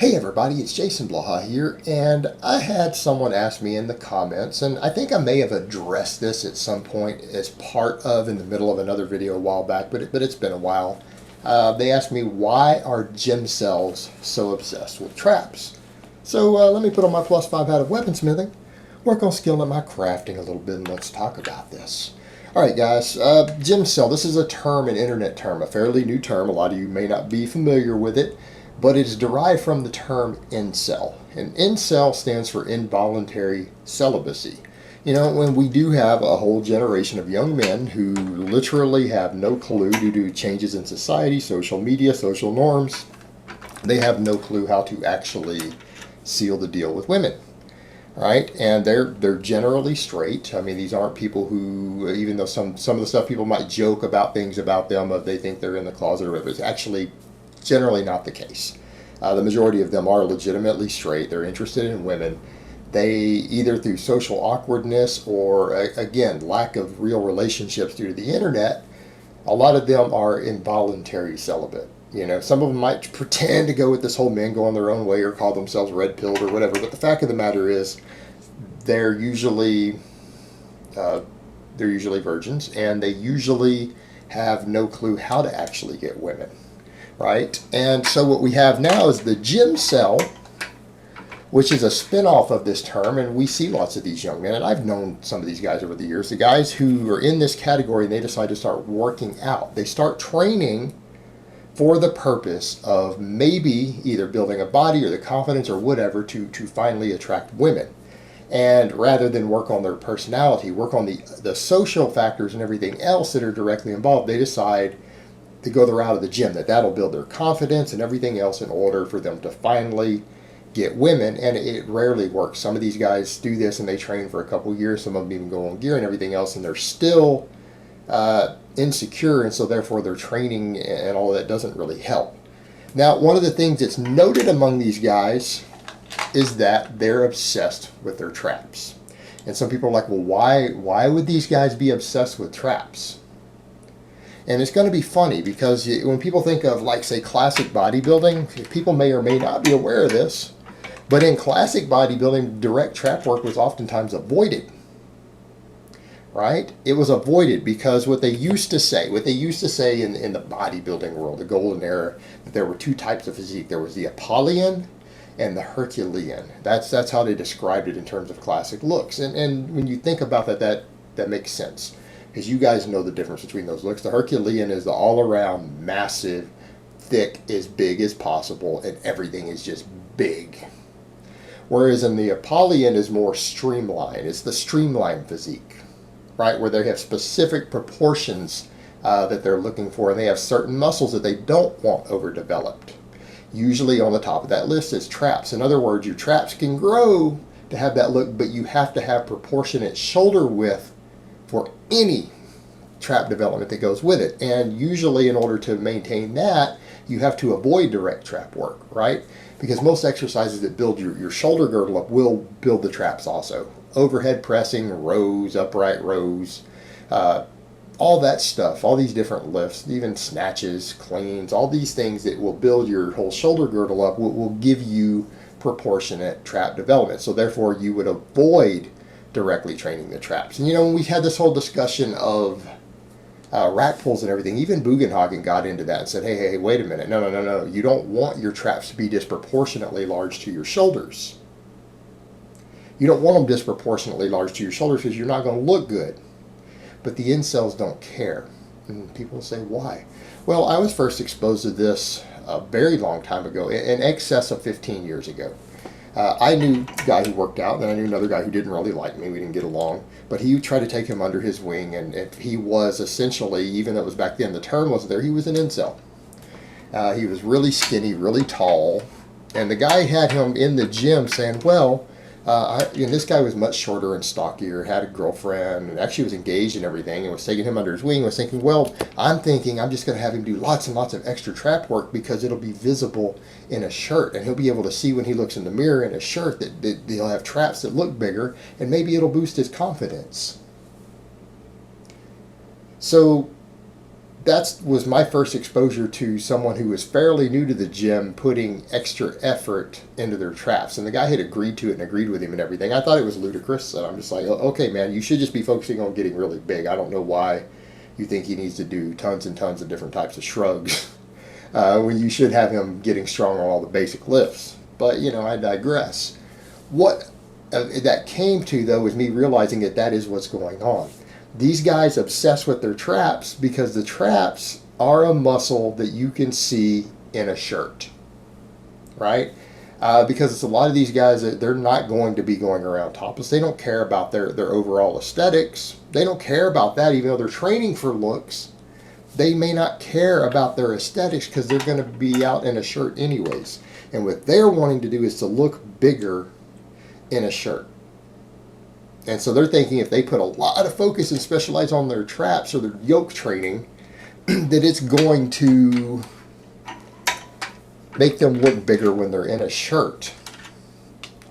Hey everybody, it's Jason Blaha here, and I had someone ask me in the comments, and I think I may have addressed this at some point as part of in the middle of another video a while back, but it's been a while. They asked me, why are Gymcels so obsessed with traps? So let me put on my +5 hat of weaponsmithing, work on skilling my crafting a little bit, and let's talk about this. Alright guys, Gymcel, this is a term, an internet term, a fairly new term. A lot of you may not be familiar with it, but it is derived from the term incel. And incel stands for involuntary celibacy. You know, when we do have a whole generation of young men who literally have no clue due to changes in society, social media, social norms, they have no clue how to actually seal the deal with women. Right? And they're generally straight. I mean, these aren't people who, even though some of the stuff people might joke about things about them, they think they're in the closet or whatever, it's actually generally not the case. The majority of them are legitimately straight. They're interested in women. They, either through social awkwardness or, again, lack of real relationships due to the internet, a lot of them are involuntary celibate. You know, some of them might pretend to go with this whole men go on their own way or call themselves red-pilled or whatever, but the fact of the matter is they're usually virgins, and they usually have no clue how to actually get women. Right? And so what we have now is the Gymcel, which is a spin-off of this term, and we see lots of these young men, and I've known some of these guys over the years, the guys who are in this category, and they decide to start working out. They start training for the purpose of maybe either building a body or the confidence or whatever to finally attract women. And rather than work on their personality, work on the social factors and everything else that are directly involved, they decide to go the route of the gym, that'll build their confidence and everything else in order for them to finally get women. And it rarely works. Some of these guys do this and they train for a couple years, some of them even go on gear and everything else, and they're still insecure, and so therefore their training and all of that doesn't really help. Now, one of the things that's noted among these guys is that they're obsessed with their traps. And some people are like, well, why would these guys be obsessed with traps? And it's going to be funny because when people think of, like, say, classic bodybuilding, people may or may not be aware of this, but in classic bodybuilding, direct trap work was oftentimes avoided. Right? It was avoided because what they used to say in the bodybuilding world, the golden era, that there were two types of physique. There was the Apollyon and the Herculean. That's how they described it in terms of classic looks. And when you think about that makes sense, because you guys know the difference between those looks. The Herculean is the all-around massive, thick, as big as possible, and everything is just big. Whereas in the Apollyon is more streamlined. It's the streamlined physique, right, where they have specific proportions that they're looking for, and they have certain muscles that they don't want overdeveloped. Usually on the top of that list is traps. In other words, your traps can grow to have that look, but you have to have proportionate shoulder width for any trap development that goes with it. And usually in order to maintain that, you have to avoid direct trap work, right? Because most exercises that build your shoulder girdle up will build the traps also. Overhead pressing, rows, upright rows, all that stuff, all these different lifts, even snatches, cleans, all these things that will build your whole shoulder girdle up will give you proportionate trap development. So therefore you would avoid directly training the traps. And you know, when we had this whole discussion of rack pulls and everything, even Bugenhagen got into that and said, hey, wait a minute, no, you don't want your traps to be disproportionately large to your shoulders. You don't want them disproportionately large to your shoulders because you're not going to look good. But the incels don't care. And people say, why? Well, I was first exposed to this a very long time ago, in excess of 15 years ago. I knew a guy who worked out, and I knew another guy who didn't really like me. We didn't get along. But he tried to take him under his wing, and he was essentially, even though it was back then, the term wasn't there, he was an incel. He was really skinny, really tall, and the guy had him in the gym saying, well, and this guy was much shorter and stockier, had a girlfriend, and actually was engaged and everything, and was taking him under his wing, was thinking, well, I'm just going to have him do lots and lots of extra trap work because it'll be visible in a shirt, and he'll be able to see when he looks in the mirror in a shirt that he'll have traps that look bigger, and maybe it'll boost his confidence. So that was my first exposure to someone who was fairly new to the gym putting extra effort into their traps. And the guy had agreed to it and agreed with him and everything. I thought it was ludicrous. And I'm just like, okay, man, you should just be focusing on getting really big. I don't know why you think he needs to do tons and tons of different types of shrugs when you should have him getting strong on all the basic lifts. But, I digress. What that came to, though, was me realizing that is what's going on. These guys obsess with their traps because the traps are a muscle that you can see in a shirt, right? Because it's a lot of these guys that they're not going to be going around topless. They don't care about their overall aesthetics. They don't care about that, even though they're training for looks. They may not care about their aesthetics because they're going to be out in a shirt anyways. And what they're wanting to do is to look bigger in a shirt. And so they're thinking if they put a lot of focus and specialize on their traps or their yoke training, that it's going to make them look bigger when they're in a shirt.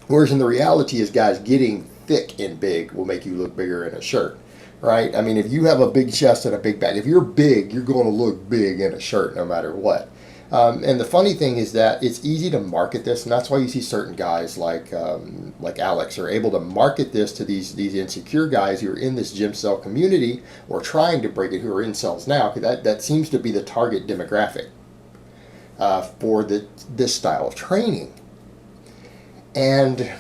Whereas in the reality is, guys, getting thick and big will make you look bigger in a shirt, right? I mean, if you have a big chest and a big back, if you're big, you're going to look big in a shirt no matter what. And the funny thing is that it's easy to market this, and that's why you see certain guys like Alex are able to market this to these insecure guys who are in this Gymcel community or trying to break it, who are incels now, because that seems to be the target demographic for this style of training. And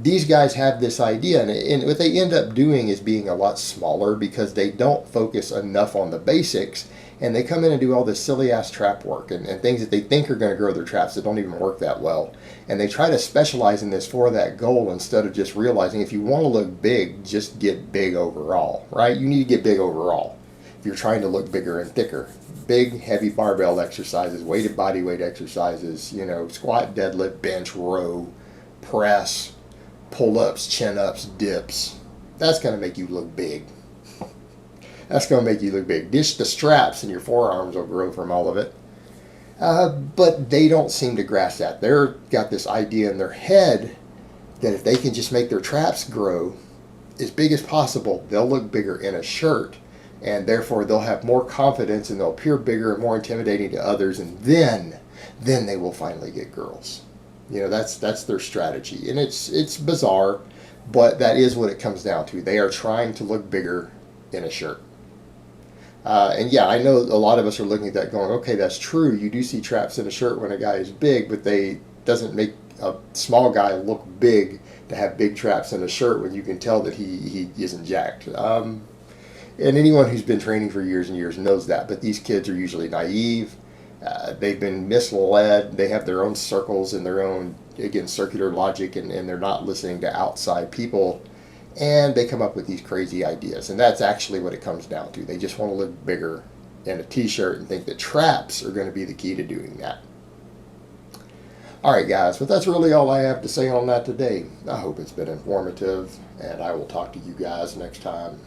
these guys have this idea, and what they end up doing is being a lot smaller because they don't focus enough on the basics. And they come in and do all this silly ass trap work and things that they think are going to grow their traps that don't even work that well. And they try to specialize in this for that goal instead of just realizing if you want to look big, just get big overall, right? You need to get big overall if you're trying to look bigger and thicker. Big, heavy barbell exercises, weighted body weight exercises, squat, deadlift, bench, row, press, pull-ups, chin-ups, dips. That's going to make you look big. That's going to make you look big. Just the straps and your forearms will grow from all of it. But they don't seem to grasp that. They've got this idea in their head that if they can just make their traps grow as big as possible, they'll look bigger in a shirt. And therefore, they'll have more confidence and they'll appear bigger and more intimidating to others. And then they will finally get girls. That's their strategy. And it's bizarre, but that is what it comes down to. They are trying to look bigger in a shirt. And yeah, I know a lot of us are looking at that going, okay, that's true. You do see traps in a shirt when a guy is big, but they doesn't make a small guy look big to have big traps in a shirt when you can tell that he isn't jacked. And anyone who's been training for years and years knows that. But these kids are usually naive. They've been misled. They have their own circles and their own, again, circular logic, and they're not listening to outside people. And they come up with these crazy ideas. And that's actually what it comes down to. They just want to look bigger in a t-shirt and think that traps are going to be the key to doing that. Alright guys, but that's really all I have to say on that today. I hope it's been informative, and I will talk to you guys next time.